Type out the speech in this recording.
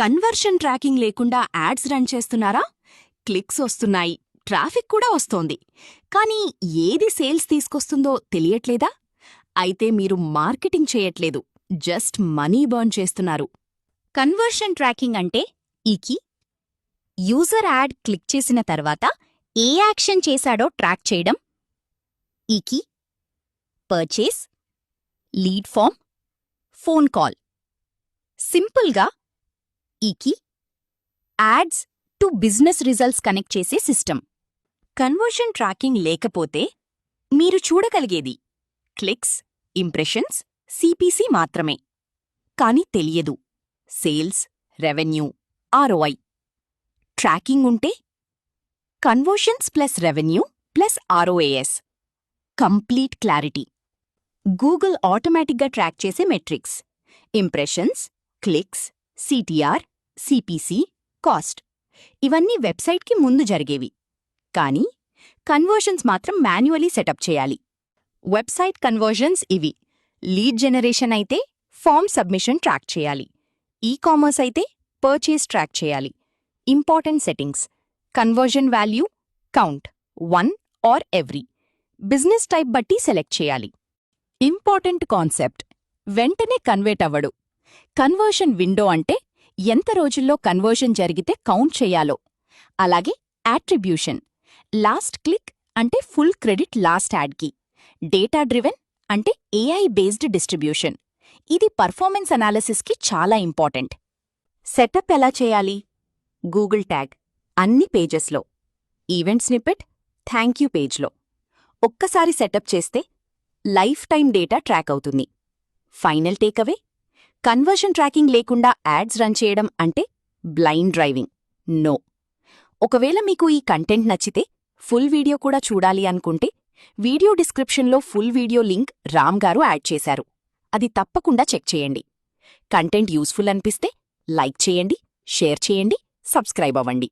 Conversion tracking లేకుండా ads run చేస్తున్నారా? Clicks వస్తున్నాయి, ట్రాఫిక్ కూడా వస్తోంది, కానీ ఏది సేల్స్ తీసుకొస్తుందో తెలియట్లేదా? అయితే మీరు మార్కెటింగ్ చేయట్లేదు, జస్ట్ మనీ బర్న్ చేస్తున్నారు. కన్వర్షన్ ట్రాకింగ్ అంటే ఈకి యూజర్ యాడ్ క్లిక్ చేసిన తర్వాత ఏ యాక్షన్ చేశాడో ట్రాక్ చేయడం. ఈకి purchase, lead form, phone call. సింపుల్గా ఈకి ads to business results connect చేసే సిస్టమ్. కన్వర్షన్ ట్రాకింగ్ లేకపోతే మీరు చూడగలిగేది క్లిక్స్, ఇంప్రెషన్స్, సిపిసి మాత్రమే. కాని తెలియదు సేల్స్, రెవెన్యూ, ఆర్ఓఐ. ట్రాకింగ్ ఉంటే conversions plus revenue plus ROAS, complete clarity. Google ఆటోమేటిక్గా ట్రాక్ చేసే metrics: impressions, clicks, CTR, CPC, cost. ఇవన్నీ వెబ్సైట్కి ముందు జరిగేవి. కానీ కన్వర్షన్స్ మాత్రం మాన్యువలీ సెటప్ చేయాలి. వెబ్సైట్ కన్వర్షన్స్ ఇవి: లీడ్ జనరేషన్ అయితే ఫామ్ సబ్మిషన్ ట్రాక్ చేయాలి, ఈ-కామర్స్ అయితే పర్చేస్ ట్రాక్ చేయాలి. Important settings: conversion value, count, 1 or every. Business type బట్టి సెలెక్ట్ చేయాలి. ఇంపార్టెంట్ కాన్సెప్ట్: వెంటనే కన్వర్ట్ అవ్వడు. కన్వర్షన్ విండో అంటే ఎంత రోజుల్లో కన్వర్షన్ జరిగితే కౌంట్ చేయాలో. అలాగే యాట్రిబ్యూషన్: లాస్ట్ క్లిక్ అంటే ఫుల్ క్రెడిట్ లాస్ట్ యాడ్కి. డేటా డ్రివెన్ అంటే ఏఐ బేస్డ్ డిస్ట్రిబ్యూషన్. ఇది పర్ఫార్మెన్స్ అనాలిసిస్కి చాలా ఇంపార్టెంట్. సెటప్ ఎలా చేయాలి? గూగుల్ ట్యాగ్ అన్ని పేజెస్లో, ఈవెంట్ స్నిప్పెట్ థ్యాంక్ యూ పేజ్లో. ఒక్కసారి సెటప్ చేస్తే లైఫ్ టైం డేటా ట్రాక్ అవుతుంది. ఫైనల్ టేకవే: కన్వర్షన్ ట్రాకింగ్ లేకుండా యాడ్స్ రన్ చేయడం అంటే బ్లైండ్ డ్రైవింగ్. నో. ఒకవేళ మీకు ఈ కంటెంట్ నచ్చితే ఫుల్ వీడియో కూడా చూడాలి అనుకుంటే వీడియో డిస్క్రిప్షన్లో ఫుల్ వీడియో లింక్ రామ్ గారు యాడ్ చేశారు. అది తప్పకుండా చెక్ చేయండి. కంటెంట్ యూస్ఫుల్ అనిపిస్తే లైక్ చేయండి, షేర్ చేయండి, సబ్స్క్రైబ్ అవ్వండి.